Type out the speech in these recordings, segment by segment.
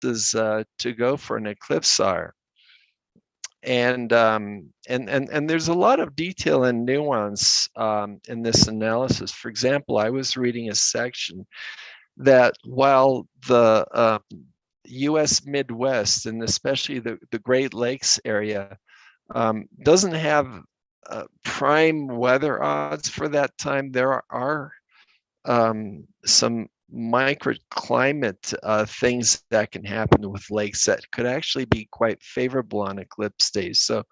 places to go for an eclipse are. And there's a lot of detail and nuance in this analysis. For example, I was reading a section that while the US Midwest, and especially the Great Lakes area, doesn't have prime weather odds for that time, there are some microclimate things that can happen with lakes that could actually be quite favorable on eclipse days. So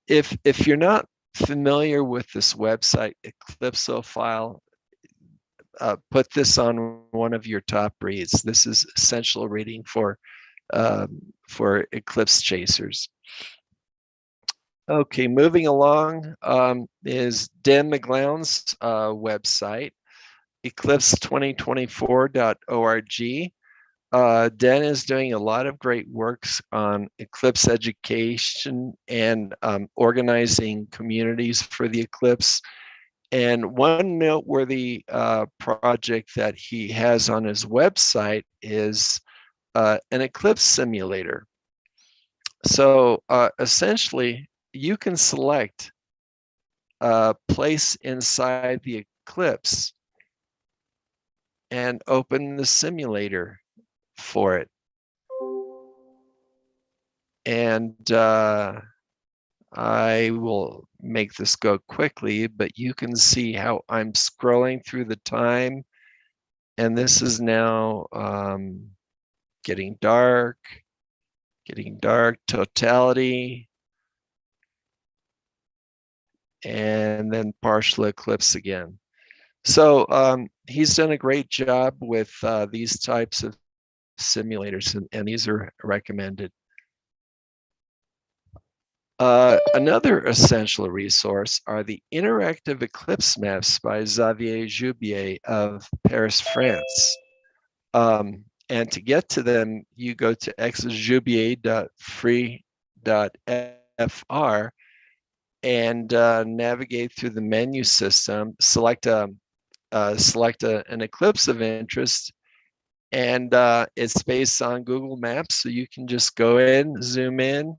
if you're not familiar with this website, Eclipsophile, put this on one of your top reads. This is essential reading for eclipse chasers. Okay, moving along is Dan McGlown's website, eclipse2024.org. Dan is doing a lot of great works on eclipse education and organizing communities for the eclipse. And one noteworthy project that he has on his website is an Eclipse Simulator. So essentially, you can select a place inside the eclipse and open the simulator for it. And I will make this go quickly, but you can see how I'm scrolling through the time, and this is now getting dark, totality, and then partial eclipse again. So he's done a great job with these types of simulators, and these are recommended. Another essential resource are the interactive eclipse maps by Xavier Jubier of Paris, France. And to get to them, you go to xjubier.free.fr and navigate through the menu system, select an eclipse of interest, and it's based on Google Maps, so you can just go in, zoom in,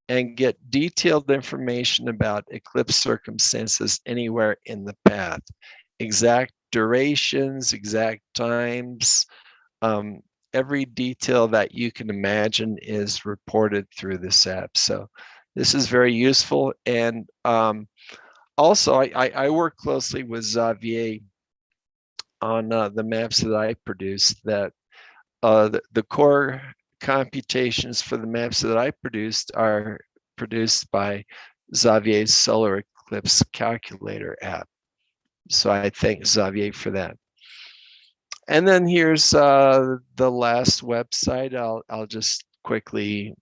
and get detailed information about eclipse circumstances anywhere in the path. Exact durations, exact times, every detail that you can imagine is reported through this app. So this is very useful. And also, I work closely with Xavier on the maps that I produced, that the core computations for the maps that I produced are produced by Xavier's Solar Eclipse calculator app. So I thank Xavier for that. And then here's the last website. I'll just quickly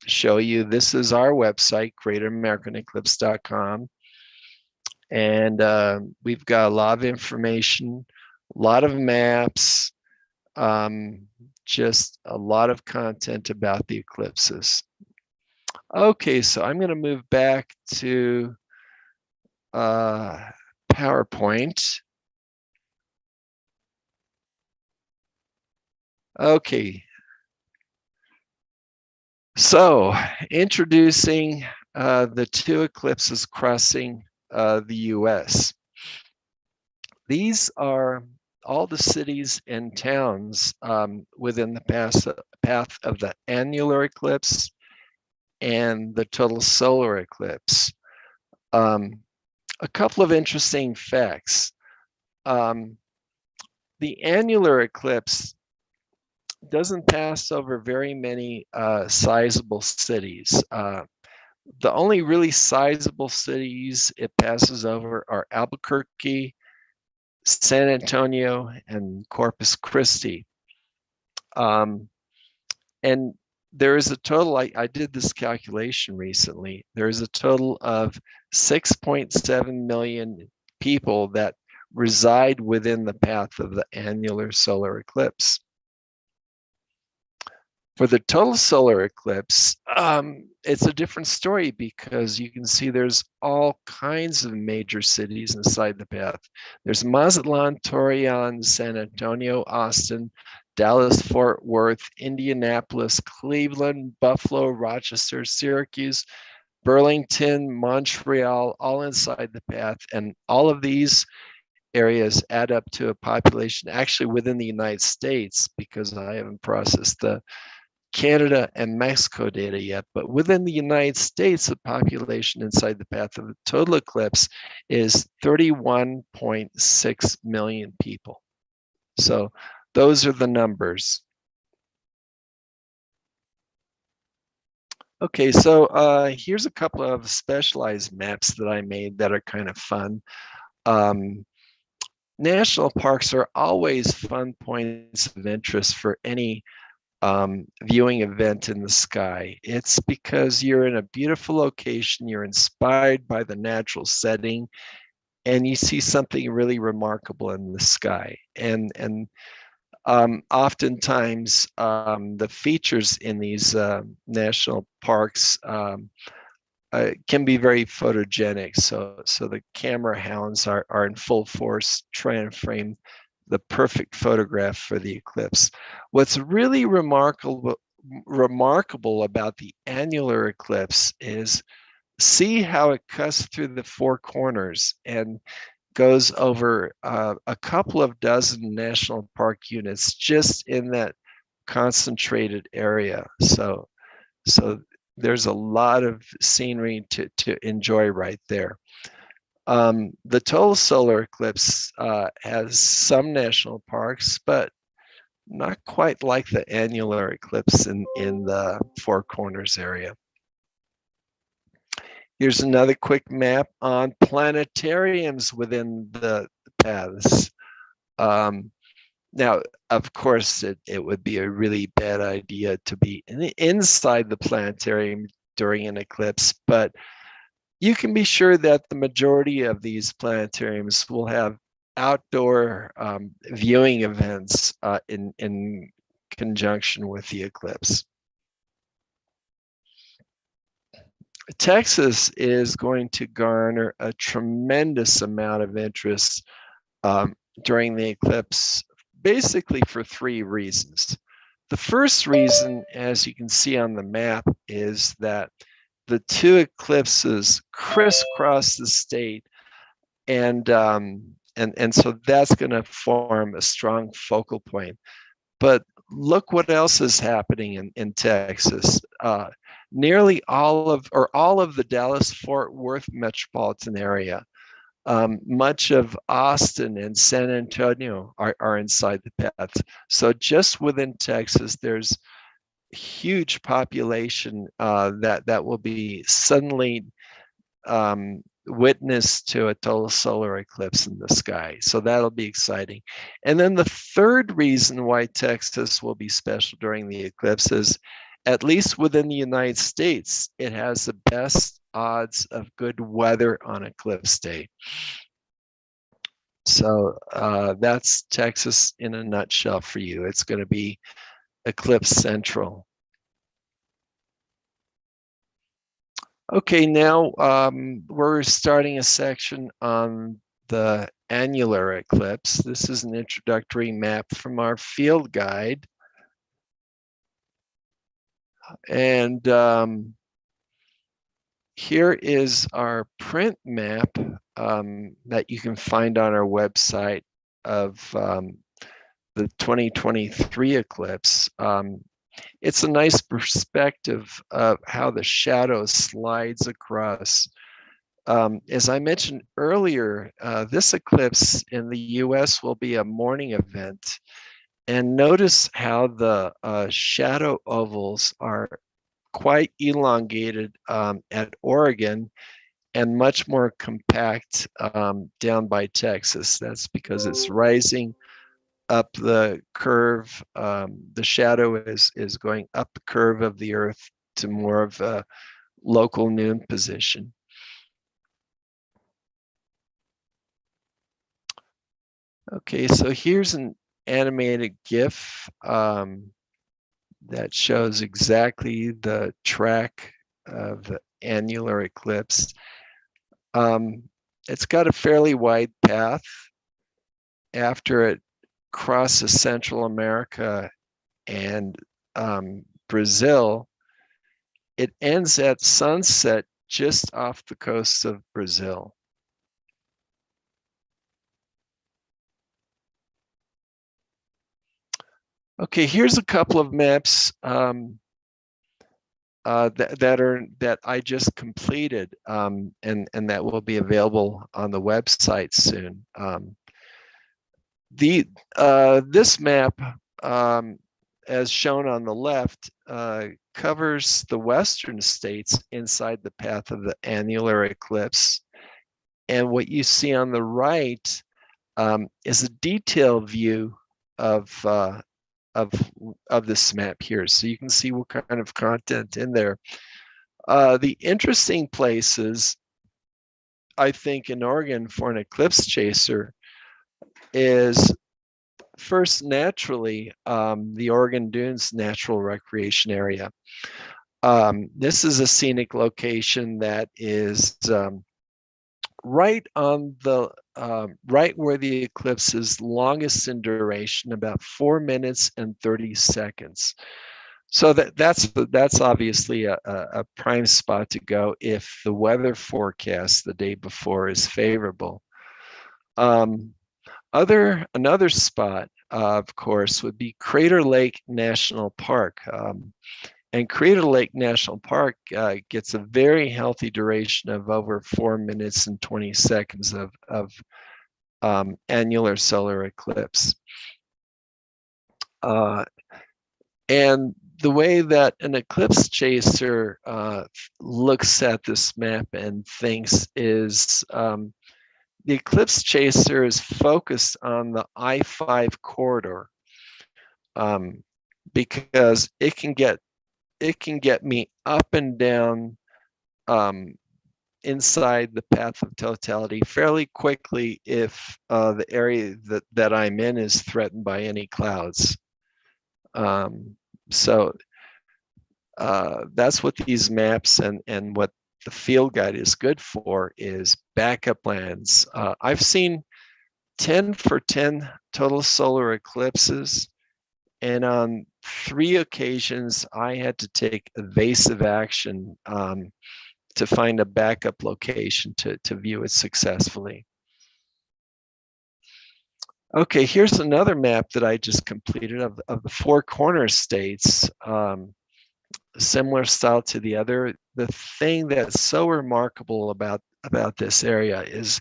show you. This is our website, greateramericaneclipse.com. And we've got a lot of information, a lot of maps, just a lot of content about the eclipses. Okay, so I'm going to move back to PowerPoint. Okay, so introducing the two eclipses crossing the US. These are all the cities and towns within the path of the annular eclipse and the total solar eclipse. A couple of interesting facts. The annular eclipse doesn't pass over very many sizable cities. The only really sizable cities it passes over are Albuquerque, San Antonio, and Corpus Christi. And there is a total, I did this calculation recently, there is a total of 6.7 million people that reside within the path of the annular solar eclipse. For the total solar eclipse, it's a different story, because you can see there's all kinds of major cities inside the path. There's Mazatlan, Torreon, San Antonio, Austin, Dallas, Fort Worth, Indianapolis, Cleveland, Buffalo, Rochester, Syracuse, Burlington, Montreal, all inside the path. And all of these areas add up to a population actually within the United States, because I haven't processed the Canada and Mexico data yet, but within the United States, the population inside the path of the total eclipse is 31.6 million people. So those are the numbers. Okay, so here's a couple of specialized maps that I made that are kind of fun. National parks are always fun points of interest for any viewing event in the sky. It's because you're in a beautiful location, you're inspired by the natural setting, and you see something really remarkable in the sky. And oftentimes the features in these national parks can be very photogenic. So the camera hounds are in full force trying to frame the perfect photograph for the eclipse. What's really remarkable about the annular eclipse is see how it cuts through the four corners and goes over a couple of dozen national park units just in that concentrated area. So there's a lot of scenery to enjoy right there. The total solar eclipse has some national parks, but not quite like the annular eclipse in the Four Corners area. Here's another quick map on planetariums within the paths. Now, of course, it would be a really bad idea to be inside the planetarium during an eclipse, but you can be sure that the majority of these planetariums will have outdoor viewing events in conjunction with the eclipse. Texas is going to garner a tremendous amount of interest during the eclipse, basically for three reasons. The first reason, as you can see on the map, is that the two eclipses crisscross the state, and so that's going to form a strong focal point. But look what else is happening in Texas. Nearly all of the Dallas-Fort Worth metropolitan area, much of Austin and San Antonio are inside the path. So just within Texas, there's huge population that will be suddenly witness to a total solar eclipse in the sky. So that'll be exciting. And then the third reason why Texas will be special during the eclipse is, at least within the United States, it has the best odds of good weather on eclipse day. So that's Texas in a nutshell for you. It's going to be eclipse central. Okay, now we're starting a section on the annular eclipse. This is an introductory map from our field guide. And here is our print map that you can find on our website of the 2023 eclipse. It's a nice perspective of how the shadow slides across. As I mentioned earlier, this eclipse in the US will be a morning event. And notice how the shadow ovals are quite elongated at Oregon and much more compact down by Texas. That's because it's rising up the curve. The shadow is going up the curve of the Earth to more of a local noon position. Okay, so here's an animated GIF that shows exactly the track of the annular eclipse. It's got a fairly wide path. After it crosses Central America and Brazil, it ends at sunset just off the coast of Brazil. Okay, here's a couple of maps that I just completed, and that will be available on the website soon. This map, as shown on the left, covers the western states inside the path of the annular eclipse, and what you see on the right is a detailed view of this map here, so you can see what kind of content in there. The interesting places, I think, in Oregon for an eclipse chaser is first, naturally, the Oregon Dunes Natural Recreation Area. This is a scenic location that is right on the right where the eclipse is longest in duration, about 4 minutes and 30 seconds. So that's obviously a prime spot to go if the weather forecast the day before is favorable. Another spot, of course, would be Crater Lake National Park. And Crater Lake National Park gets a very healthy duration of over 4 minutes and 20 seconds of annular solar eclipse. And the way that an eclipse chaser looks at this map and thinks is the eclipse chaser is focused on the I-5 corridor because it can get me up and down inside the path of totality fairly quickly if the area that I'm in is threatened by any clouds. So that's what these maps and what the field guide is good for is backup plans. I've seen 10 for 10 total solar eclipses, and on 3 occasions I had to take evasive action to find a backup location to view it successfully. Okay, here's another map that I just completed of the 4 corner states. Similar style to the other. The thing that's so remarkable about this area is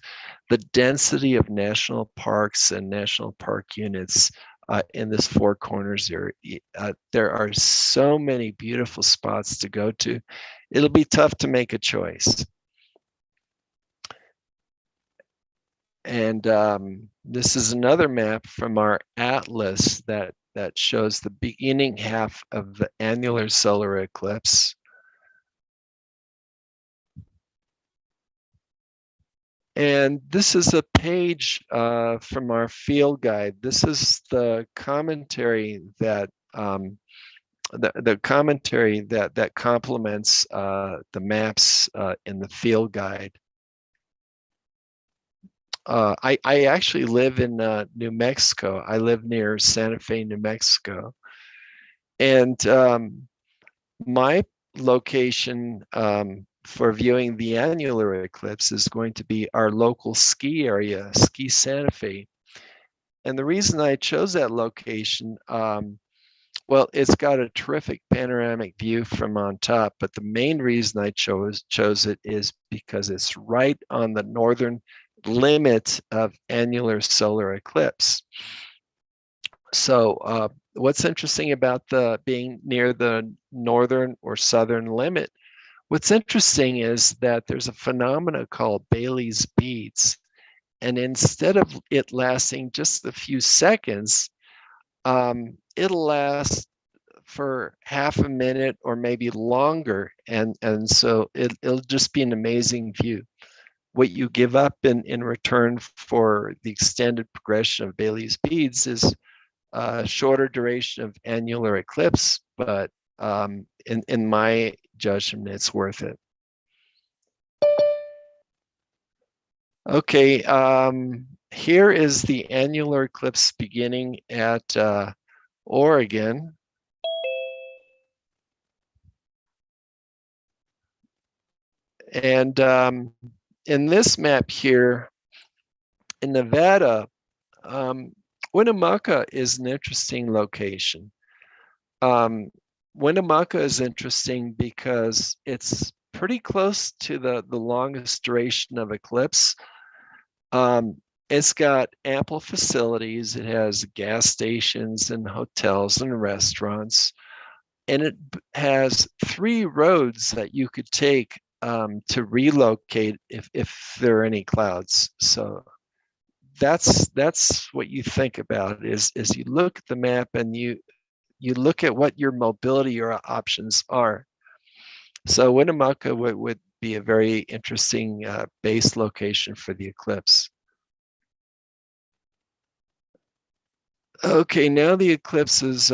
the density of national parks and national park units in this 4 corners area. There are so many beautiful spots to go to. It'll be tough to make a choice. And this is another map from our atlas that shows the beginning half of the annular solar eclipse. And this is a page from our field guide. This is the commentary that the commentary that complements the maps in the field guide. I actually live in New Mexico. I live near Santa Fe, New Mexico. And my location for viewing the annular eclipse is going to be our local ski area, Ski Santa Fe. And the reason I chose that location, well, it's got a terrific panoramic view from on top, but the main reason I chose it is because it's right on the northern limit of annular solar eclipse. So what's interesting about being near the northern or southern limit, what's interesting is that there's a phenomena called Bailey's beads. And instead of it lasting just a few seconds, it'll last for half a minute or maybe longer. And so it'll just be an amazing view. What you give up in return for the extended progression of Bailey's beads is a shorter duration of annular eclipse, but in my judgment, it's worth it. Okay, here is the annular eclipse beginning at Oregon. And in this map here, in Nevada, Winnemucca is an interesting location. Winnemucca is interesting because it's pretty close to the longest duration of eclipse. It's got ample facilities. It has gas stations and hotels and restaurants. And it has 3 roads that you could take to relocate if there are any clouds. So that's what you think about is you look at the map and you look at what your mobility or options are. So Winnemucca would be a very interesting base location for the eclipse. Okay, now the eclipse is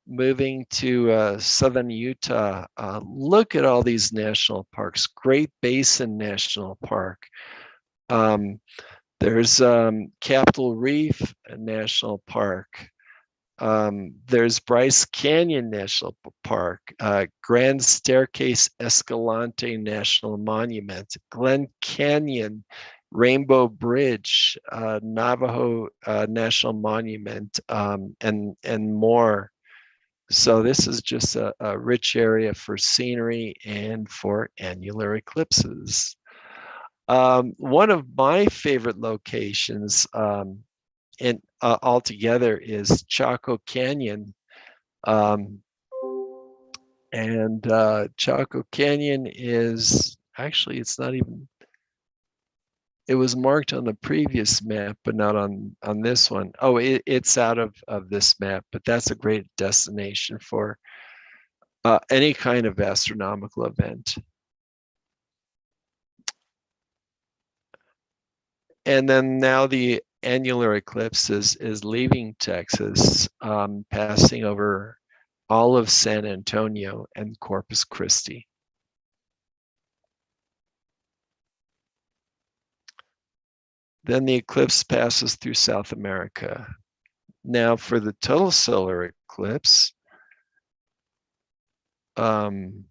moving to southern Utah. Look at all these national parks. Great Basin National Park. There's Capitol Reef National Park. There's Bryce Canyon National Park, Grand Staircase Escalante National Monument, Glen Canyon, Rainbow Bridge, Navajo National Monument, and more. So this is just a rich area for scenery and for annular eclipses. One of my favorite locations and altogether is Chaco Canyon. Chaco Canyon is actually, it's not even, it was marked on the previous map, but not on this one. Oh, it's out of this map, but that's a great destination for any kind of astronomical event. And then now the annular eclipse is leaving Texas, passing over all of San Antonio and Corpus Christi. Then the eclipse passes through South America. Now for the total solar eclipse, you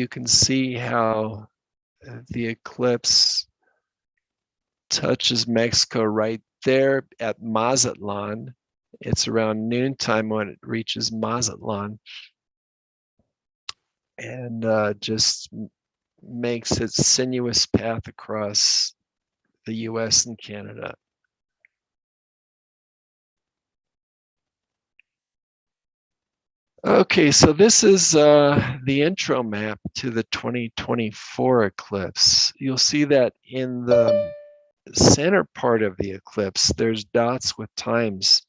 can see how the eclipse touches Mexico right there at Mazatlan. It's around noontime when it reaches Mazatlan and just makes its sinuous path across the US and Canada. Okay, so this is the intro map to the 2024 eclipse. You'll see that in the center part of the eclipse, there's dots with times.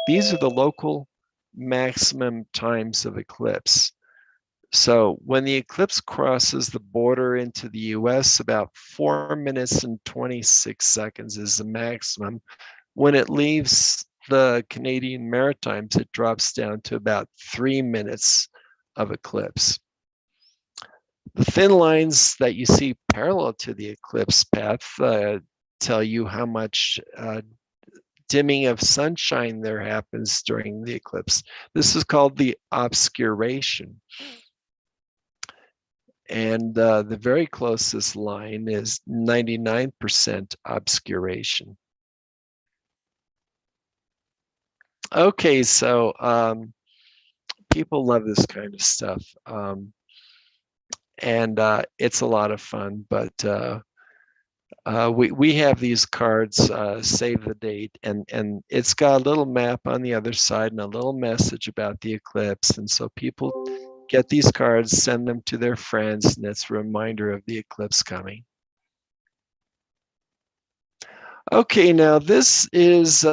These are the local maximum times of eclipse. So when the eclipse crosses the border into the US, about 4 minutes and 26 seconds is the maximum. When it leaves the Canadian Maritimes, it drops down to about 3 minutes of eclipse. The thin lines that you see parallel to the eclipse path tell you how much dimming of sunshine there happens during the eclipse. This is called the obscuration. And the very closest line is 99% obscuration. Okay, so people love this kind of stuff. And it's a lot of fun, but we have these cards, save the date, and it's got a little map on the other side and a little message about the eclipse. And so people get these cards, send them to their friends, and it's a reminder of the eclipse coming. Okay, now this is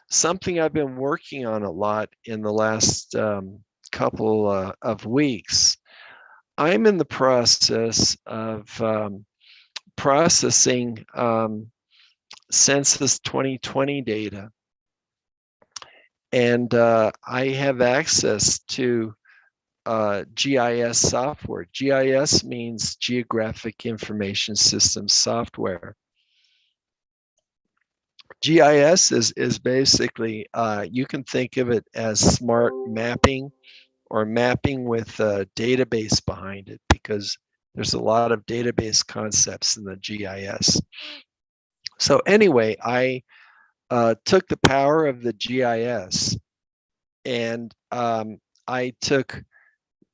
something I've been working on a lot in the last couple of weeks. I'm in the process of processing Census 2020 data. And I have access to GIS software. GIS means Geographic Information System software. GIS is basically, you can think of it as smart mapping or mapping with a database behind it, because there's a lot of database concepts in the GIS. So anyway, I took the power of the GIS and I took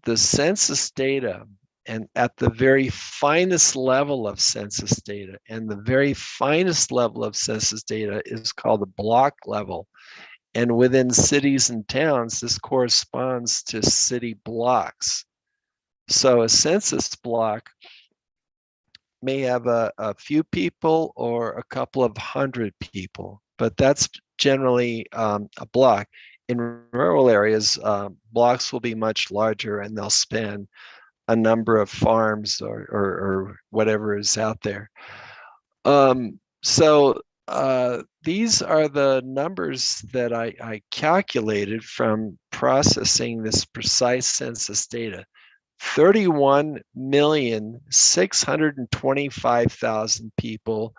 the census data, and at the very finest level of census data, and the very finest level of census data is called the block level. And within cities and towns, this corresponds to city blocks. So a census block may have a few people or a couple of hundred people, but that's generally a block. In rural areas, blocks will be much larger and they'll span a number of farms or whatever is out there. So these are the numbers that I calculated from processing this precise census data. 31,625,000 people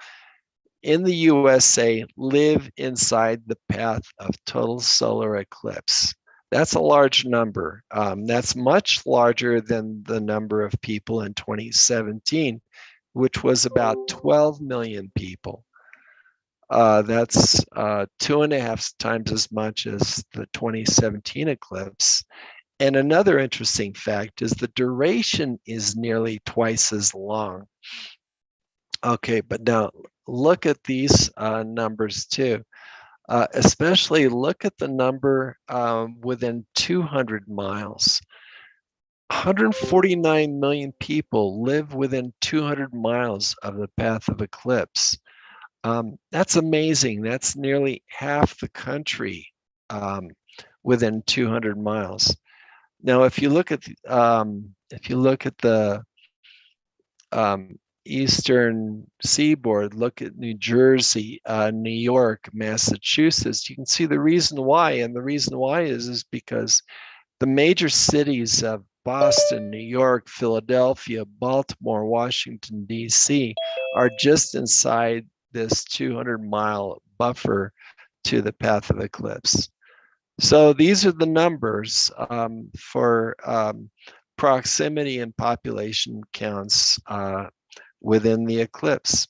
in the USA live inside the path of total solar eclipse. That's a large number. That's much larger than the number of people in 2017, which was about 12 million people. That's 2.5 times as much as the 2017 eclipse. And another interesting fact is the duration is nearly twice as long. Okay, but now look at these numbers too. Especially look at the number within 200 miles. 149 million people live within 200 miles of the path of eclipse. That's amazing. That's nearly half the country within 200 miles. Now, if you look at the eastern seaboard, look at New Jersey, New York, Massachusetts, you can see the reason why. And the reason why is because the major cities of Boston, New York, Philadelphia, Baltimore, Washington, D.C. are just inside this 200-mile buffer to the path of eclipse. So these are the numbers for proximity and population counts within the eclipse.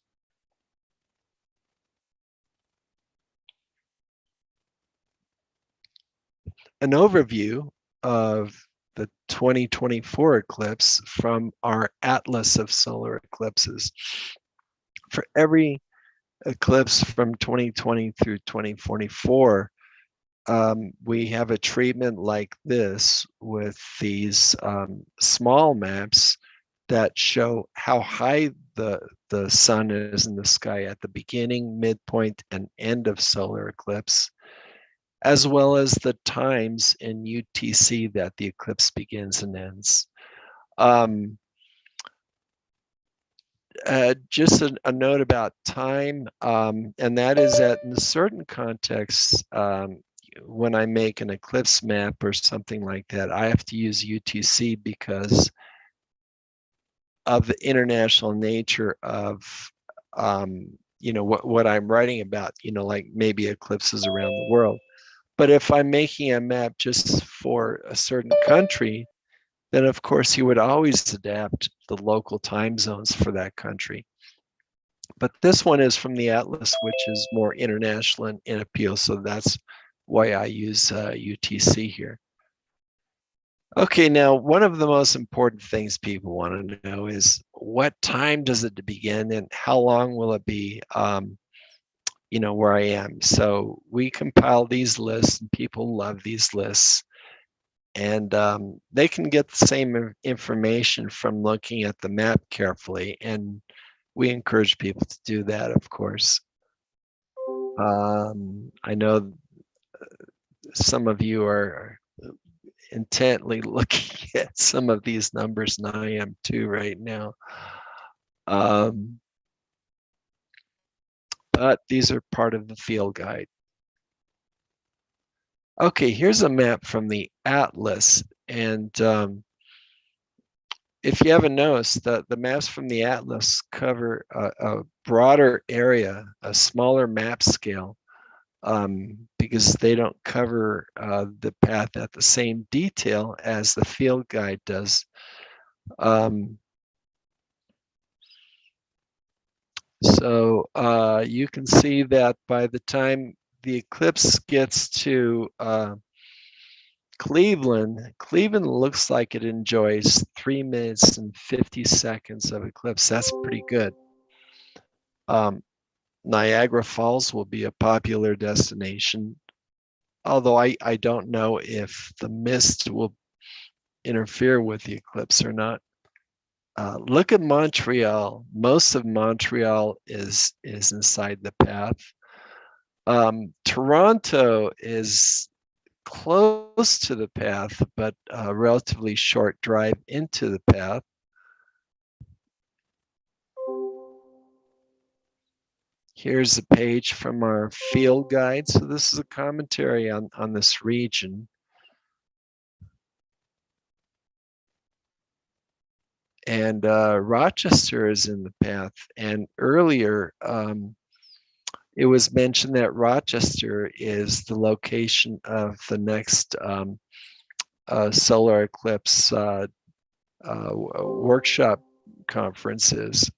An overview of the 2024 eclipse from our Atlas of Solar Eclipses. For every eclipse from 2020 through 2044, we have a treatment like this with these small maps that show how high the sun is in the sky at the beginning, midpoint, and end of solar eclipse, as well as the times in UTC that the eclipse begins and ends. Just a note about time, and that is that in certain contexts, when I make an eclipse map or something like that, I have to use UTC because of the international nature of what I'm writing about, like maybe eclipses around the world. But if I'm making a map just for a certain country, then of course you would always adapt the local time zones for that country. But this one is from the Atlas, which is more international in appeal, so that's why I use UTC here. Okay, now one of the most important things people want to know is what time does it begin and how long will it be, where I am. So we compile these lists and people love these lists. And they can get the same information from looking at the map carefully. And we encourage people to do that, of course. I know some of you are intently looking at some of these numbers, and I am too right now. But these are part of the field guide. Okay, here's a map from the Atlas, and if you haven't noticed, the maps from the atlas cover a broader area, a smaller map scale, because they don't cover the path at the same detail as the field guide does. So you can see that by the time the eclipse gets to Cleveland looks like it enjoys 3 minutes and 50 seconds of eclipse. That's pretty good. Niagara Falls will be a popular destination, although I don't know if the mist will interfere with the eclipse or not. Look at Montreal. Most of Montreal is inside the path. Toronto is close to the path, but a relatively short drive into the path. Here's a page from our field guide. So this is a commentary on this region. And Rochester is in the path. And earlier, it was mentioned that Rochester is the location of the next Solar Eclipse workshop conferences.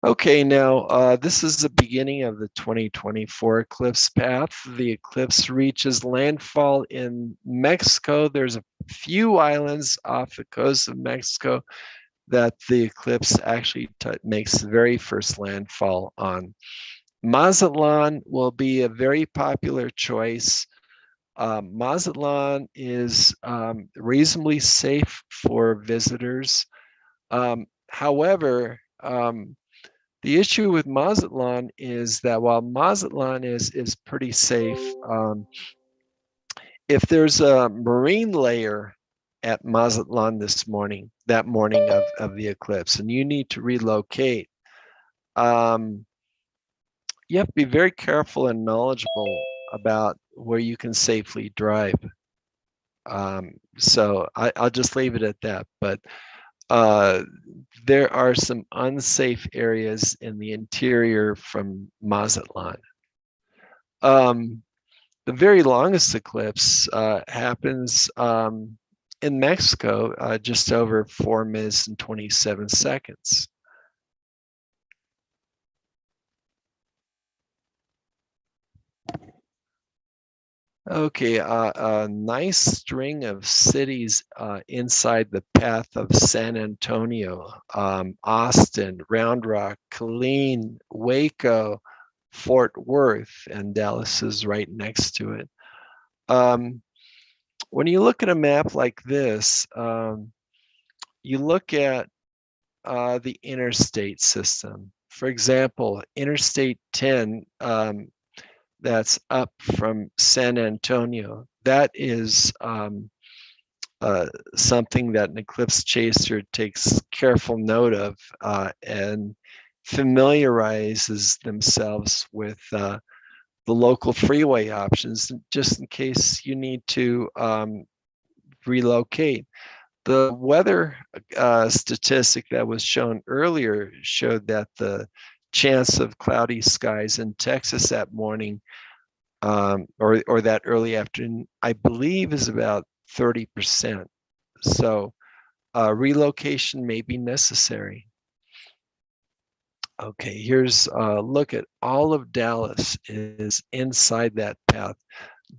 Okay, now this is the beginning of the 2024 eclipse path. The eclipse reaches landfall in Mexico. There's a few islands off the coast of Mexico that the eclipse actually makes the very first landfall on. Mazatlan will be a very popular choice. Mazatlan is reasonably safe for visitors. However, the issue with Mazatlan is that while Mazatlan is pretty safe, if there's a marine layer at Mazatlan that morning of the eclipse, and you need to relocate, you have to be very careful and knowledgeable about where you can safely drive. So I'll just leave it at that. But there are some unsafe areas in the interior from Mazatlan. The very longest eclipse happens in Mexico, just over 4 minutes and 27 seconds. Okay, a nice string of cities inside the path of San Antonio, Austin, Round Rock, Killeen, Waco, Fort Worth, and Dallas is right next to it. When you look at a map like this, you look at the interstate system. For example, Interstate 10, that's up from San Antonio. That is something that an eclipse chaser takes careful note of and familiarizes themselves with the local freeway options, just in case you need to relocate. The weather statistic that was shown earlier showed that the chance of cloudy skies in Texas that morning or that early afternoon, I believe, is about 30%. So relocation may be necessary. Okay, here's a look at all of Dallas is inside that path.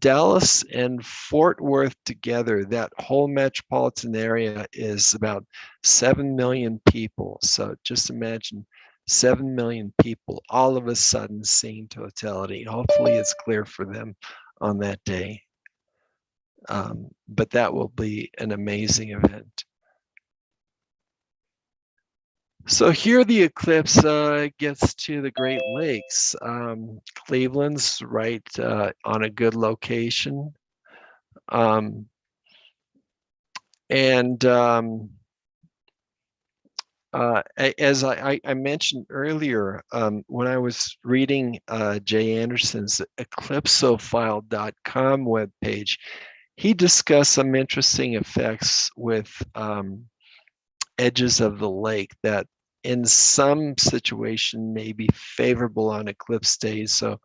Dallas and Fort Worth together, that whole metropolitan area is about 7 million people. So just imagine 7 million people all of a sudden seeing totality. Hopefully it's clear for them on that day. But that will be an amazing event. So here the eclipse gets to the Great Lakes. Cleveland's right on a good location. As I mentioned earlier, when I was reading Jay Anderson's eclipsophile.com webpage, he discussed some interesting effects with edges of the lake that in some situation may be favorable on eclipse days. So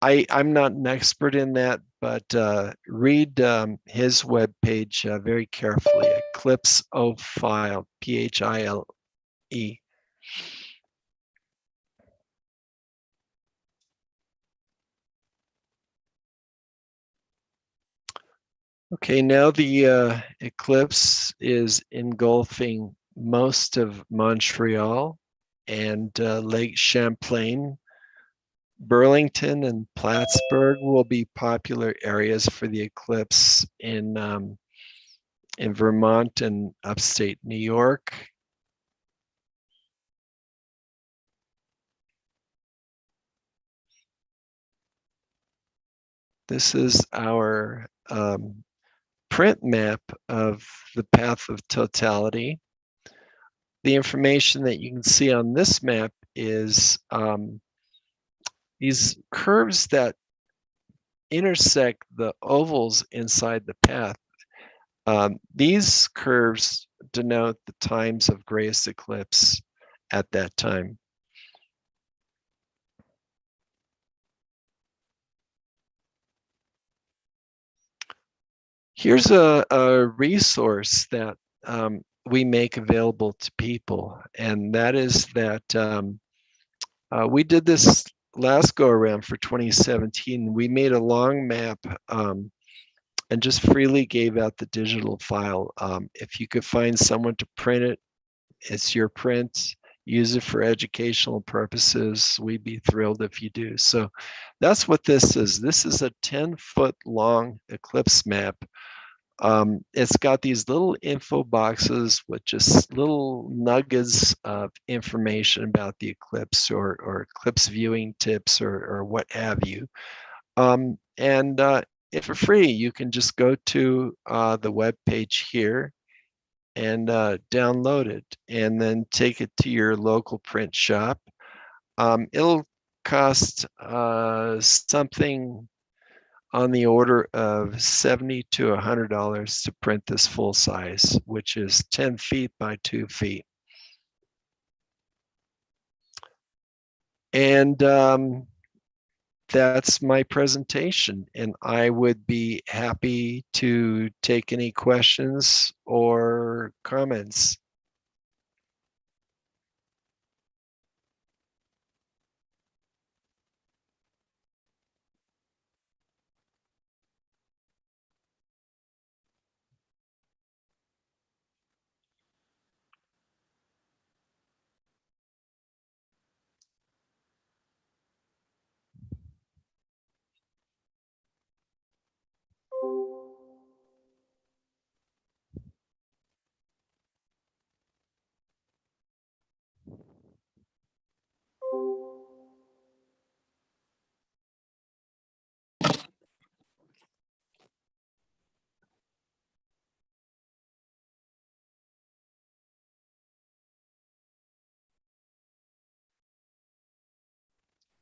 I'm not an expert in that, but read his webpage very carefully, Eclipse O File, Phile. Okay, now the eclipse is engulfing most of Montreal and Lake Champlain. Burlington and Plattsburgh will be popular areas for the eclipse in Vermont and upstate New York. This is our print map of the path of totality. The information that you can see on this map is these curves that intersect the ovals inside the path. These curves denote the times of greatest eclipse at that time. Here's a resource that we make available to people, and that is that we did this last go around for 2017. We made a long map and just freely gave out the digital file. If you could find someone to print it, it's your print. Use it for educational purposes. We'd be thrilled if you do. So that's what this is. This is a 10-foot long eclipse map. It's got these little info boxes with just little nuggets of information about the eclipse or eclipse viewing tips or what have you. And if for free, you can just go to the web page here and download it and then take it to your local print shop. It'll cost something on the order of $70 to $100 to print this full size, which is 10 feet by 2 feet. And that's my presentation, and I would be happy to take any questions or comments.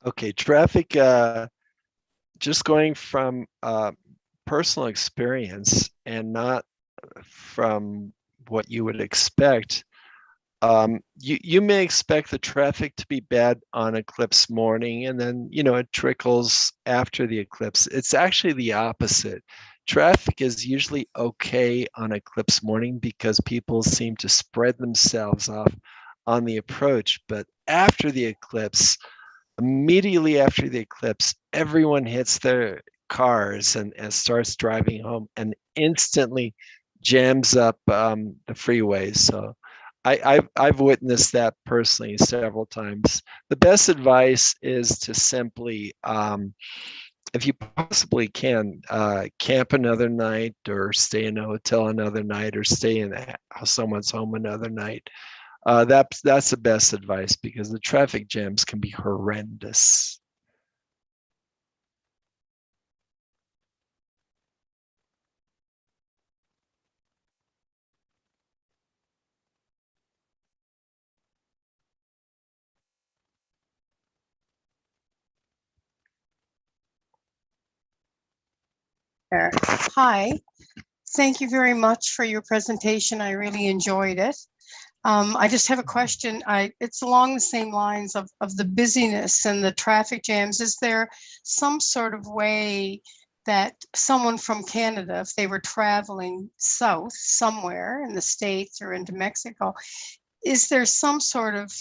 Okay, traffic, just going from personal experience and not from what you would expect. You may expect the traffic to be bad on eclipse morning, and then it trickles after the eclipse. It's actually the opposite. Traffic is usually okay on eclipse morning because people seem to spread themselves off on the approach. But after the eclipse, immediately after the eclipse, everyone hits their cars and starts driving home and instantly jams up the freeways. So I've witnessed that personally several times. The best advice is to simply, if you possibly can, camp another night or stay in a hotel another night or stay in someone's home another night. That's the best advice because the traffic jams can be horrendous. There. Hi, thank you very much for your presentation. I really enjoyed it. I just have a question. It's along the same lines of the busyness and the traffic jams. Is there some sort of way that someone from Canada, if they were traveling south somewhere in the States or into Mexico, is there some sort of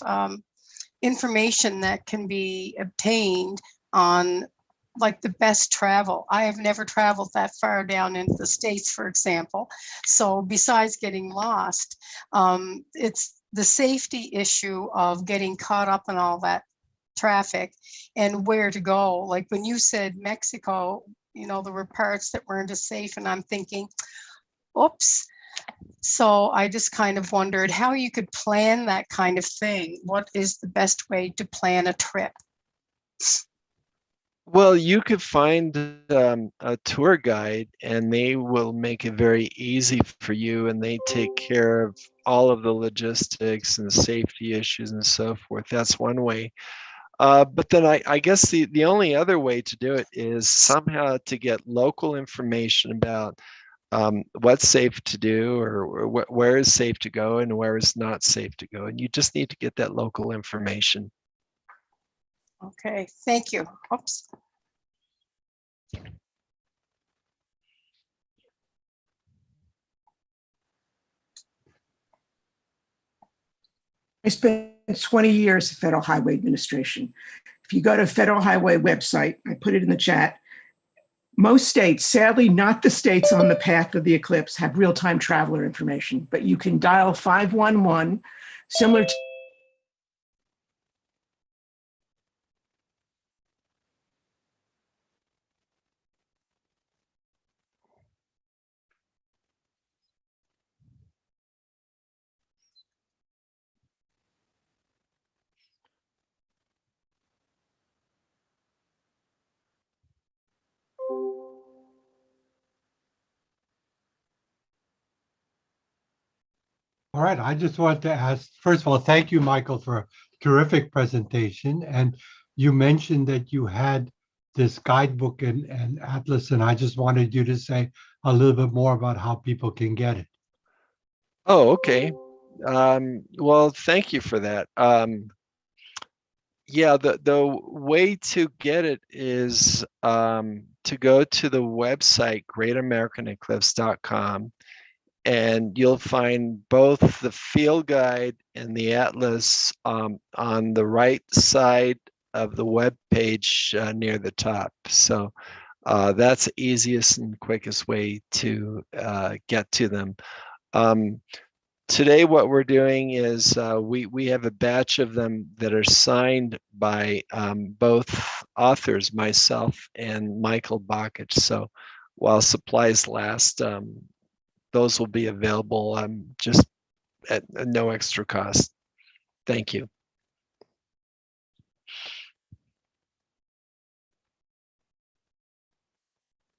information that can be obtained on like the best travel? I have never traveled that far down into the States, for example. So besides getting lost, it's the safety issue of getting caught up in all that traffic and where to go. Like when you said Mexico, you know, there were parts that weren't as safe, and I'm thinking, oops. So I just kind of wondered how you could plan that kind of thing. What is the best way to plan a trip? Well, you could find a tour guide, and they will make it very easy for you, and they take care of all of the logistics and safety issues and so forth. That's one way. But then I guess the only other way to do it is somehow to get local information about what's safe to do, or where is safe to go and where is not safe to go. And you just need to get that local information. Okay, thank you. Oops. I spent 20 years in Federal Highway Administration. If you go to Federal Highway website, I put it in the chat, most states, sadly not the states on the path of the eclipse, have real-time traveler information, but you can dial 511, similar to All right, I just want to ask, first of all, thank you, Michael, for a terrific presentation. And you mentioned that you had this guidebook and atlas, and I just wanted you to say a little bit more about how people can get it. Oh, okay. Well, thank you for that. Yeah, the way to get it is to go to the website greatamericaneclipse.com, and you'll find both the field guide and the atlas on the right side of the web page near the top. So that's the easiest and quickest way to get to them. Today, what we're doing is we have a batch of them that are signed by both authors, myself and Michael Bakich. So while supplies last, those will be available just at no extra cost. Thank you.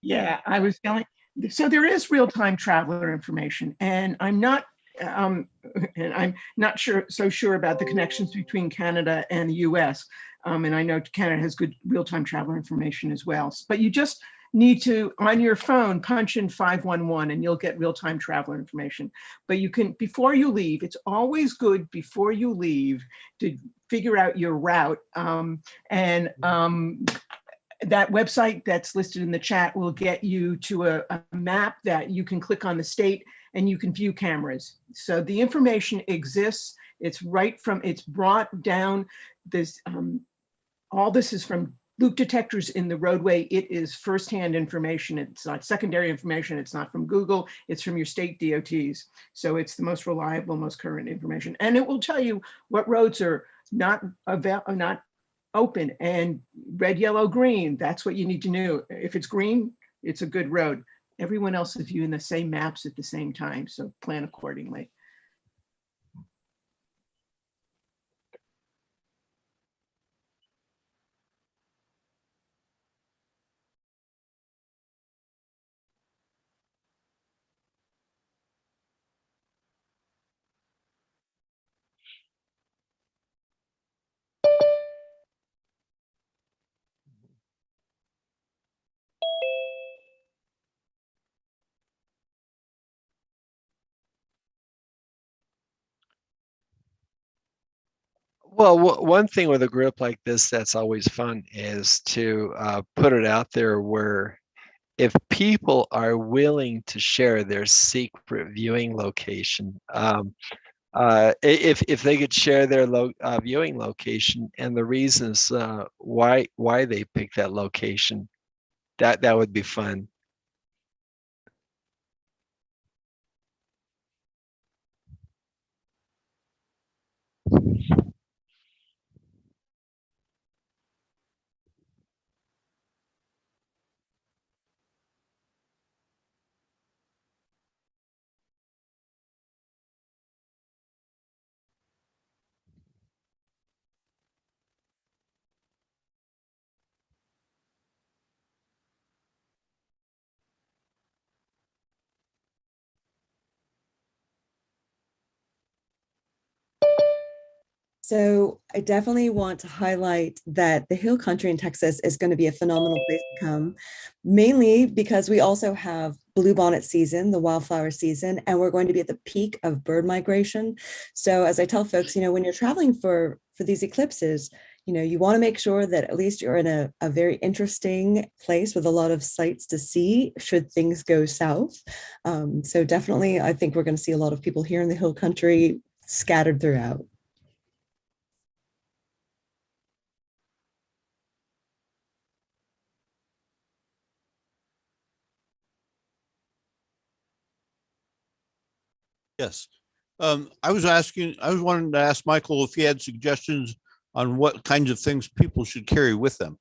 Yeah, I was going. So there is real-time traveler information, and I'm not so sure about the connections between Canada and the US. And I know Canada has good real-time traveler information as well. But you just need to, on your phone, punch in 511 and you'll get real-time traveler information. But you can, before you leave, it's always good before you leave to figure out your route. That website that's listed in the chat will get you to a map that you can click on the state and you can view cameras. So the information exists. It's it's brought down. This, all this is from loop detectors in the roadway. It is firsthand information. It's not secondary information. It's not from Google. It's from your state DOTs. So it's the most reliable, most current information. And it will tell you what roads are not open, and red, yellow, green. That's what you need to know. If it's green, it's a good road. Everyone else is viewing the same maps at the same time, so plan accordingly. Well, one thing with a group like this that's always fun is to put it out there where if people are willing to share their secret viewing location, if they could share their viewing location and the reasons why they picked that location, that would be fun. So I definitely want to highlight that the hill country in Texas is going to be a phenomenal place to come, mainly because we also have bluebonnet season, the wildflower season, and we're going to be at the peak of bird migration. So as I tell folks, when you're traveling for these eclipses, you want to make sure that at least you're in a very interesting place with a lot of sights to see should things go south. So definitely, I think we're going to see a lot of people here in the hill country scattered throughout. Yes. I was wanting to ask Michael if he had suggestions on what kinds of things people should carry with them.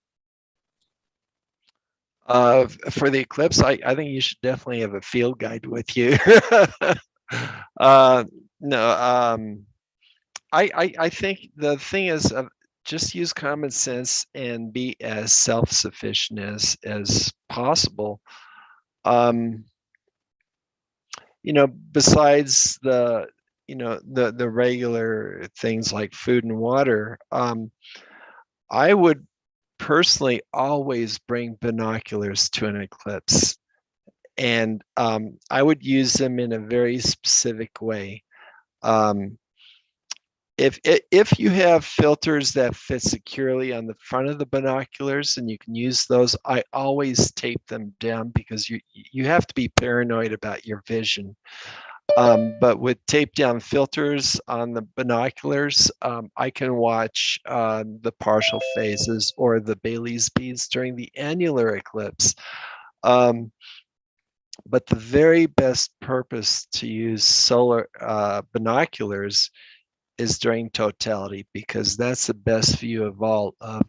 For the eclipse, I think you should definitely have a field guide with you. No, I think the thing is just use common sense and be as self-sufficient as possible. Besides the regular things like food and water, I would personally always bring binoculars to an eclipse, and I would use them in a very specific way. If you have filters that fit securely on the front of the binoculars and you can use those, I always tape them down because you have to be paranoid about your vision. But with tape down filters on the binoculars, I can watch the partial phases or the Bailey's beads during the annular eclipse. But the very best purpose to use solar binoculars is during totality, because that's the best view of all of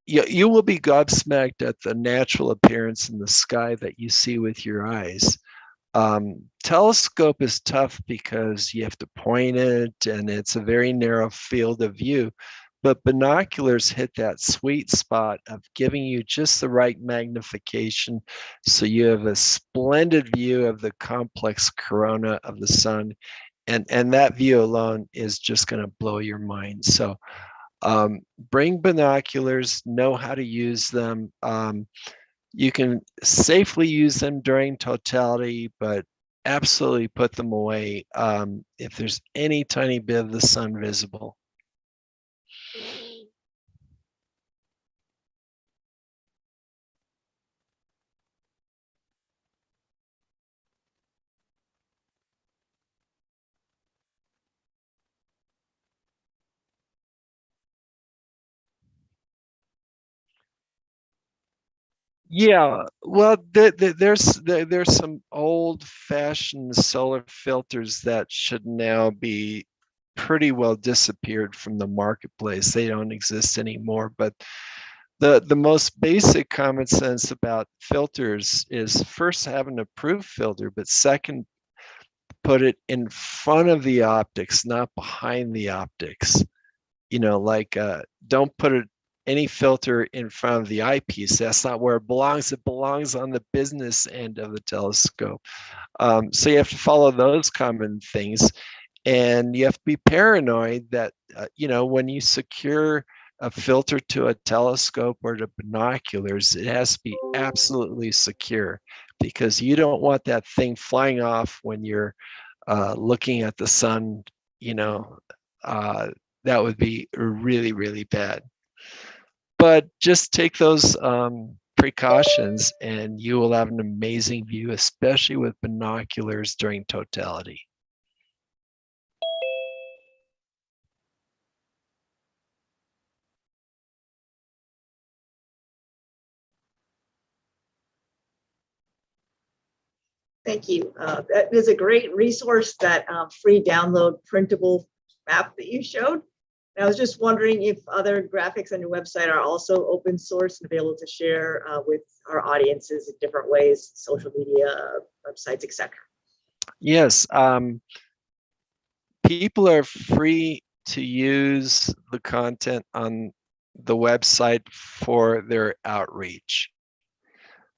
you will be gobsmacked at the natural appearance in the sky that you see with your eyes. Telescope is tough because you have to point it and it's a very narrow field of view, but binoculars hit that sweet spot of giving you just the right magnification so you have a splendid view of the complex corona of the sun, and that view alone is just going to blow your mind. So bring binoculars, know how to use them. You can safely use them during totality, but absolutely put them away if there's any tiny bit of the sun visible. Yeah, well, there's some old-fashioned solar filters that should now be pretty well disappeared from the marketplace. They don't exist anymore. But the most basic common sense about filters is first have an approved filter, but second, put it in front of the optics, not behind the optics. Like don't put any filter in front of the eyepiece. That's not where it belongs. It belongs on the business end of the telescope. So you have to follow those common things, and you have to be paranoid that when you secure a filter to a telescope or to binoculars, it has to be absolutely secure, because you don't want that thing flying off when you're looking at the sun, that would be really, really bad. But just take those precautions and you will have an amazing view, especially with binoculars during totality. Thank you. That is a great resource, that free download printable map that you showed. And I was just wondering if other graphics on your website are also open source and available to share with our audiences in different ways, social media, websites, etc. Yes, people are free to use the content on the website for their outreach.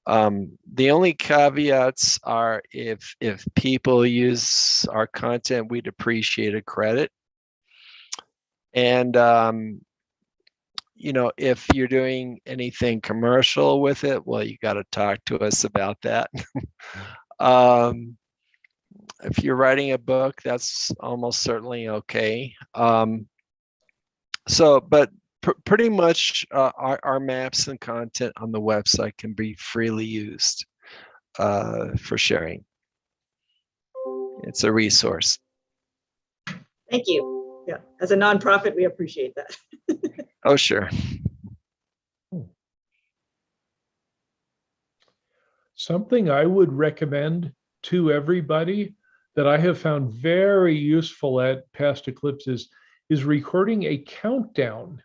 The only caveats are if people use our content, we'd appreciate a credit. And you know, if you're doing anything commercial with it, well, you got to talk to us about that. If you're writing a book, that's almost certainly okay. But pretty much our maps and content on the website can be freely used for sharing. It's a resource. Thank you. Yeah, as a nonprofit, we appreciate that. Oh, sure. Something I would recommend to everybody that I have found very useful at past eclipses is recording a countdown.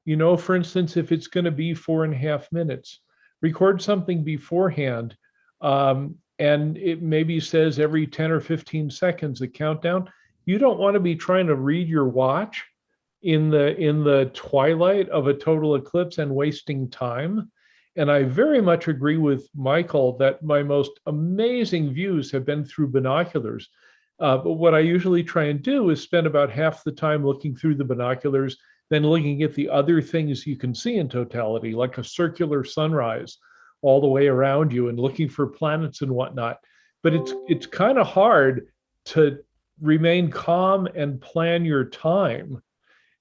You know, for instance, if it's going to be 4.5 minutes, record something beforehand, and it maybe says every 10 or 15 seconds a countdown. You don't want to be trying to read your watch in the twilight of a total eclipse and wasting time. And I very much agree with Michael that my most amazing views have been through binoculars. But what I usually try and do is spend about half the time looking through the binoculars, then looking at the other things you can see in totality, like a circular sunrise all the way around you and looking for planets and whatnot. But it's kind of hard to remain calm and plan your time.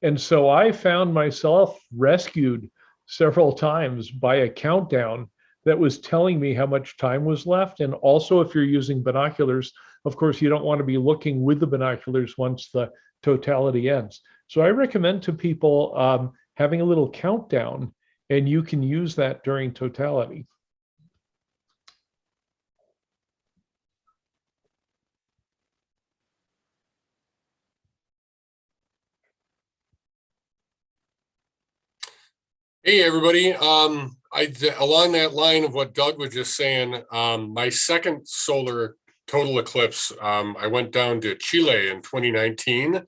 And so I found myself rescued several times by a countdown that was telling me how much time was left. And also, if you're using binoculars, of course, you don't want to be looking with the binoculars once the totality ends. So I recommend to people having a little countdown, and you can use that during totality. Hey, everybody. Along that line of what Doug was just saying, my second solar total eclipse, I went down to Chile in 2019,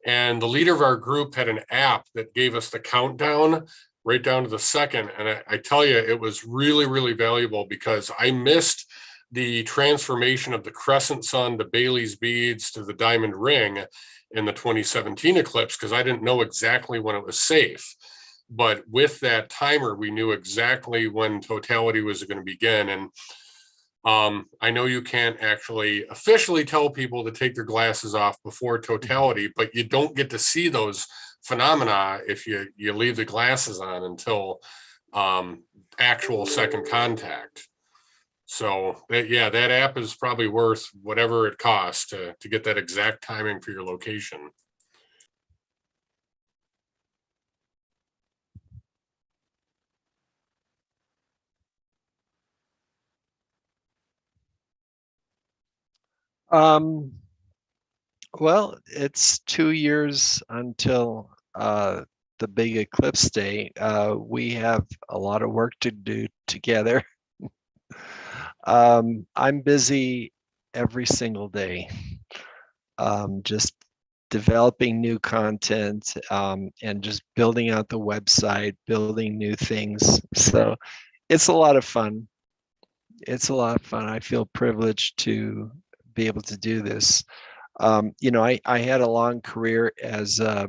and the leader of our group had an app that gave us the countdown right down to the second. And I tell you, it was really, really valuable because I missed the transformation of the crescent sun to Bailey's beads to the diamond ring in the 2017 eclipse because I didn't know exactly when it was safe. But with that timer, we knew exactly when totality was going to begin. And I know you can't actually officially tell people to take their glasses off before totality, but you don't get to see those phenomena if you leave the glasses on until actual second contact. So yeah, that app is probably worth whatever it costs to get that exact timing for your location. Well, it's 2 years until the big eclipse day. We have a lot of work to do together. I'm busy every single day, just developing new content and just building out the website, building new things. So it's a lot of fun. It's a lot of fun. I feel privileged to be able to do this. You know, I had a long career as a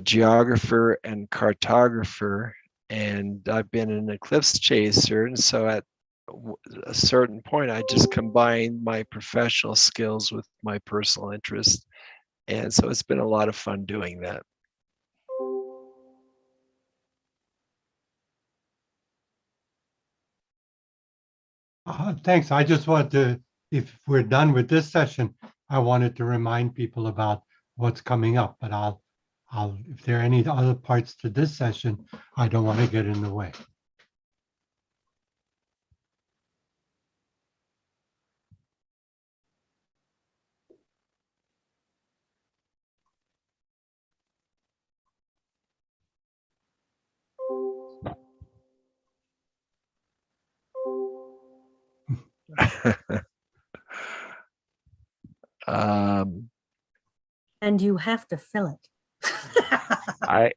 geographer and cartographer, and I've been an eclipse chaser. And so at a certain point, I just combined my professional skills with my personal interest. And so it's been a lot of fun doing that. Thanks. I just wanted to, if we're done with this session, I wanted to remind people about what's coming up, but if there are any other parts to this session, I don't want to get in the way. And you have to fill it. I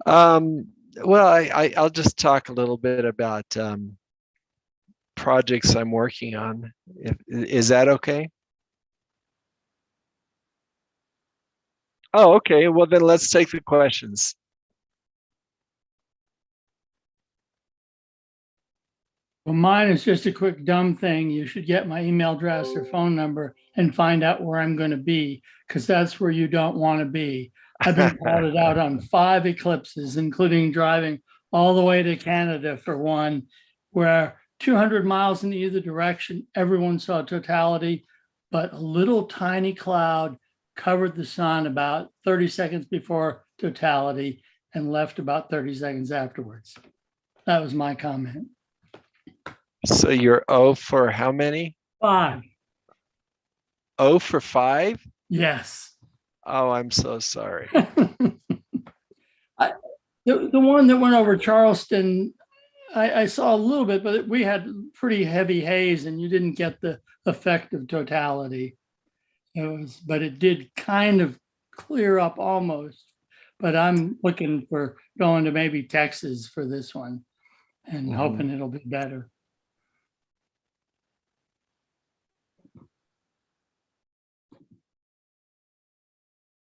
well, I'll just talk a little bit about projects I'm working on. Is that okay? Oh, okay. Well, then let's take the questions. Well, mine is just a quick dumb thing. You should get my email address or phone number and find out where I'm going to be, because that's where you don't want to be. I've been plotted out on 5 eclipses, including driving all the way to Canada for one, where 200 miles in either direction, everyone saw totality, but a little tiny cloud covered the sun about 30 seconds before totality and left about 30 seconds afterwards. That was my comment. So you're O for how many? 5. O for 5? Yes. Oh, I'm so sorry. The one that went over Charleston, I saw a little bit, but we had pretty heavy haze and you didn't get the effect of totality. But it did kind of clear up almost. But I'm looking for going to maybe Texas for this one and hoping it'll be better.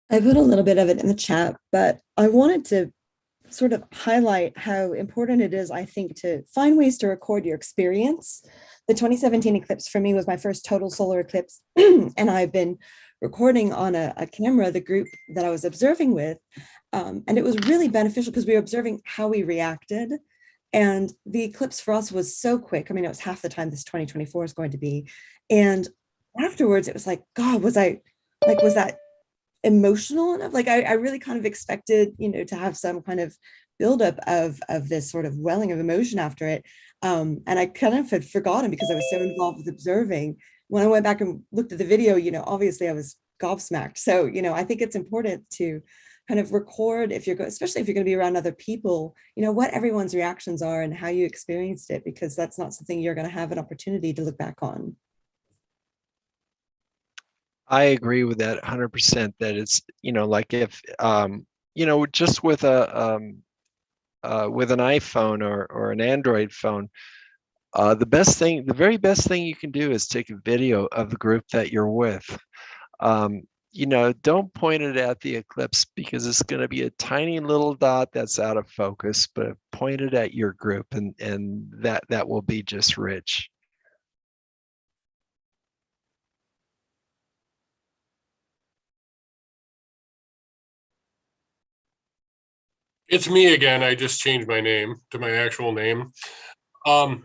I put a little bit of it in the chat, but I wanted to sort of highlight how important it is, I think, to find ways to record your experience. The 2017 eclipse for me was my first total solar eclipse, and I've been recording on a camera the group that I was observing with, and it was really beneficial because we were observing how we reacted. And the eclipse for us was so quick. I mean, it was half the time this 2024 is going to be. And afterwards, it was like, God, was that emotional enough? Like I really kind of expected, to have some kind of buildup of this sort of welling of emotion after it. And I kind of had forgotten because I was so involved with observing. When I went back and looked at the video, obviously I was gobsmacked. So, I think it's important to kind of record especially if you're going to be around other people, what everyone's reactions are and how you experienced it, because that's not something you're going to have an opportunity to look back on. I agree with that 100%, that it's, like if, just with with an iPhone or an Android phone, the very best thing you can do is take a video of the group that you're with. Don't point it at the eclipse because it's going to be a tiny little dot that's out of focus, but point it at your group and that will be just rich. It's me again. I just changed my name to my actual name. To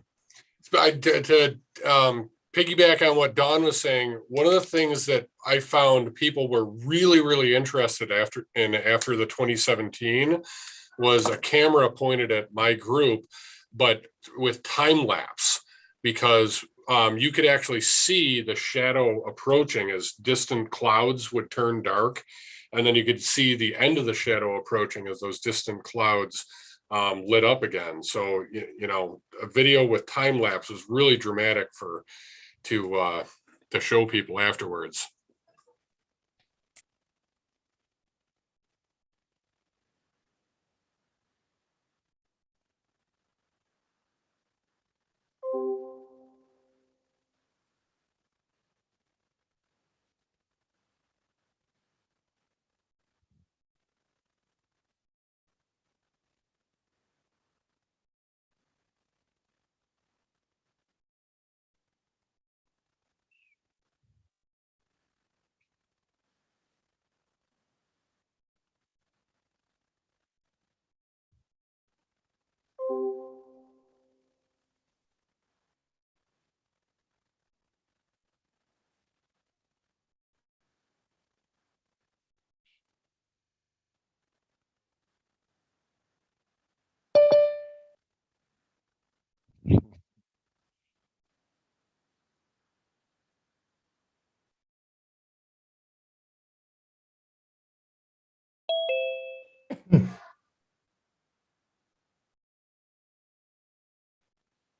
piggyback on what Dawn was saying, one of the things that I found people were really, really interested after the 2017 was a camera pointed at my group, but with time lapse, because you could actually see the shadow approaching as distant clouds would turn dark. And then you could see the end of the shadow approaching as those distant clouds lit up again. So, a video with time lapse is really dramatic to show people afterwards.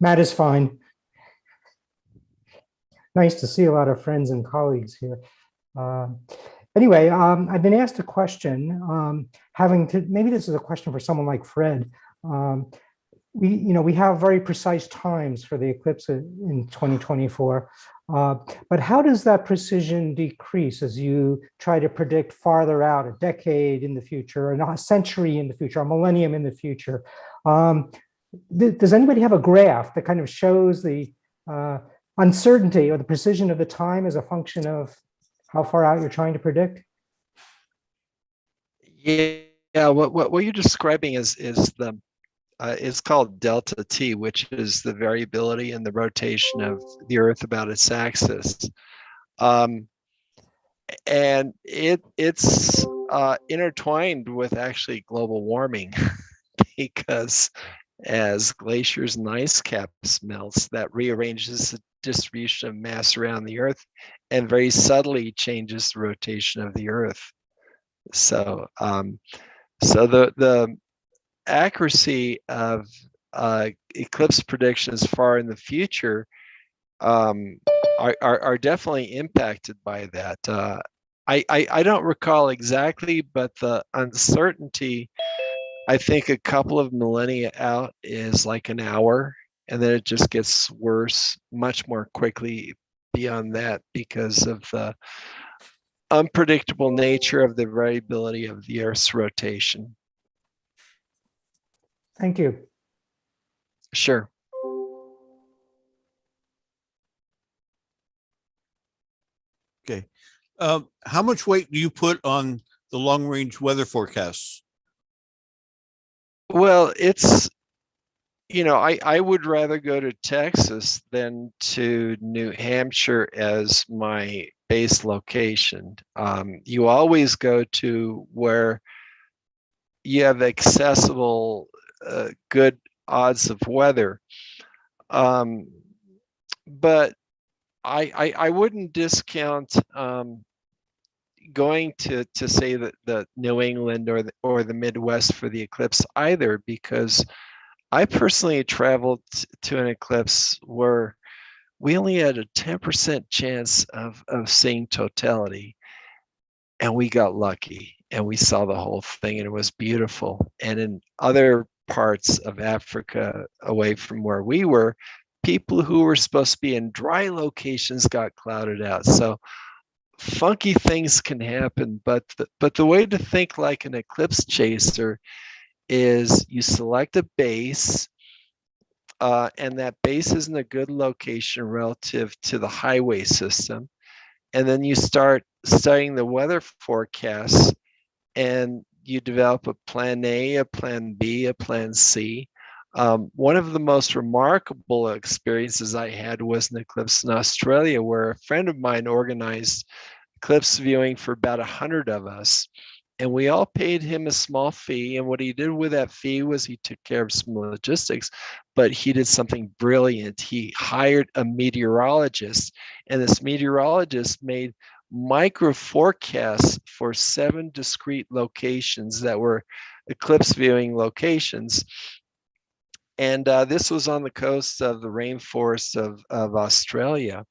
Matt is fine. Nice to see a lot of friends and colleagues here. Anyway, I've been asked a question, maybe this is a question for someone like Fred. We have very precise times for the eclipse in 2024, but how does that precision decrease as you try to predict farther out, a decade in the future, a century in the future, a millennium in the future? Does anybody have a graph that kind of shows the uncertainty or the precision of the time as a function of how far out you're trying to predict? Yeah, what you're describing is the it's called delta T, which is the variability in the rotation of the Earth about its axis, and it's intertwined with actually global warming because as glaciers and ice caps melts, that rearranges the distribution of mass around the Earth and very subtly changes the rotation of the Earth. So, so the accuracy of eclipse predictions far in the future are definitely impacted by that. I don't recall exactly, but the uncertainty, I think a couple of millennia out is like an hour, and then it just gets worse much more quickly beyond that because of the unpredictable nature of the variability of the Earth's rotation. Thank you. Sure. Okay. How much weight do you put on the long-range weather forecasts? Well, it's, I would rather go to Texas than to New Hampshire as my base location. You always go to where you have accessible, good odds of weather. But I wouldn't discount going to say that the New England or the Midwest for the eclipse either, because I personally traveled to an eclipse where we only had a 10% chance of seeing totality, and we got lucky and we saw the whole thing and it was beautiful. And in other parts of Africa away from where we were, people who were supposed to be in dry locations got clouded out. So funky things can happen, but the way to think like an eclipse chaser is you select a base, and that base is in a good location relative to the highway system. And then you start studying the weather forecasts and you develop a plan A, a plan B, a plan C. One of the most remarkable experiences I had was an eclipse in Australia, where a friend of mine organized eclipse viewing for about 100 of us. And we all paid him a small fee. And what he did with that fee was he took care of some logistics, but he did something brilliant. He hired a meteorologist, and this meteorologist made micro forecasts for 7 discrete locations that were eclipse viewing locations. And this was on the coast of the rainforest of Australia.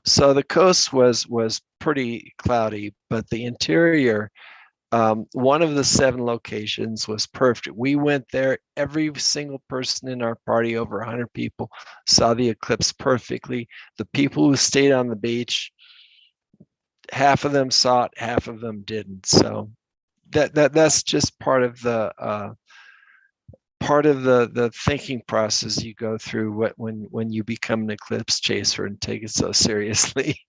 So the coast was pretty cloudy, but the interior, one of the 7 locations was perfect. We went there, every single person in our party, over 100 people, saw the eclipse perfectly. The people who stayed on the beach, half of them saw it, half of them didn't. So that's just part of the thinking process you go through when you become an eclipse chaser and take it so seriously.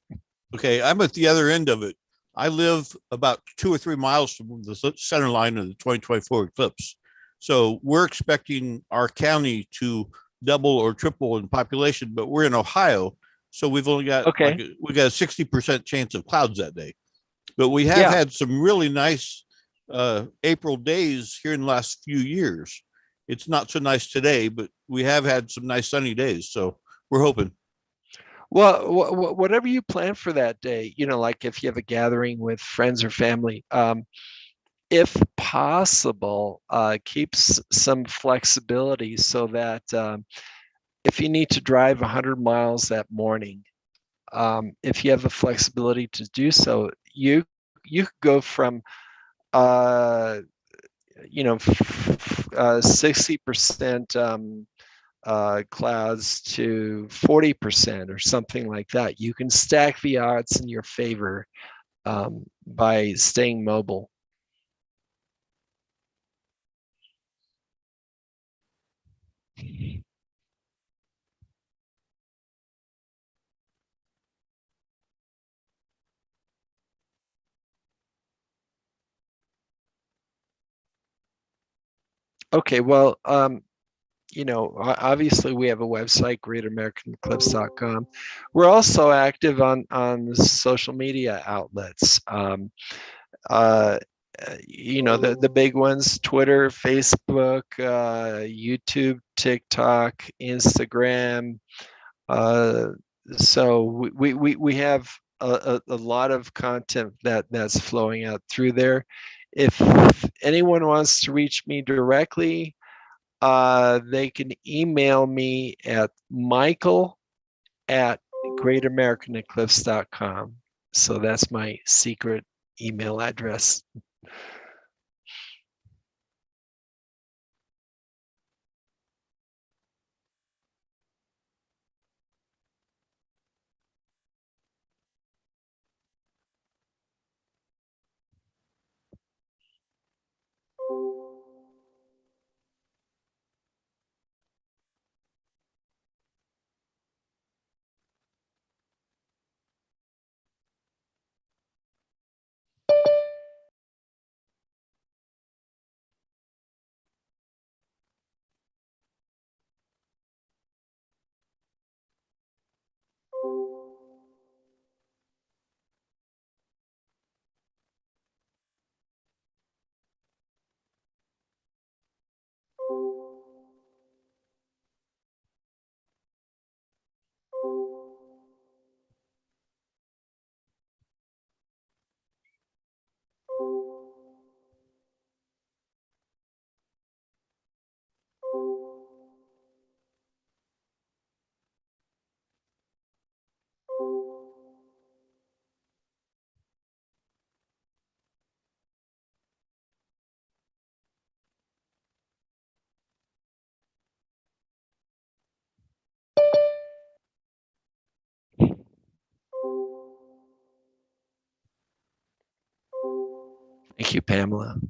Okay, I'm at the other end of it. I live about 2 or 3 miles from the center line of the 2024 eclipse. So we're expecting our county to double or triple in population, but we're in Ohio. So we've only got, we got a 60% chance of clouds that day. But we have had some really nice April days here in the last few years. It's not so nice today, but we have had some nice sunny days. So we're hoping. Well, whatever you plan for that day, like if you have a gathering with friends or family, if possible, keep some flexibility so that if you need to drive 100 miles that morning, if you have the flexibility to do so, you could go from 60% clouds to 40% or something like that. You can stack the odds in your favor by staying mobile. Okay, well, obviously we have a website, greatamericaneclipse.com. We're also active on the social media outlets. The big ones: Twitter, Facebook, YouTube, TikTok, Instagram. So we have a lot of content that's flowing out through there. If anyone wants to reach me directly, they can email me at michael@greatamericaneclipse.com. So that's my secret email address. Thank you, Pamela.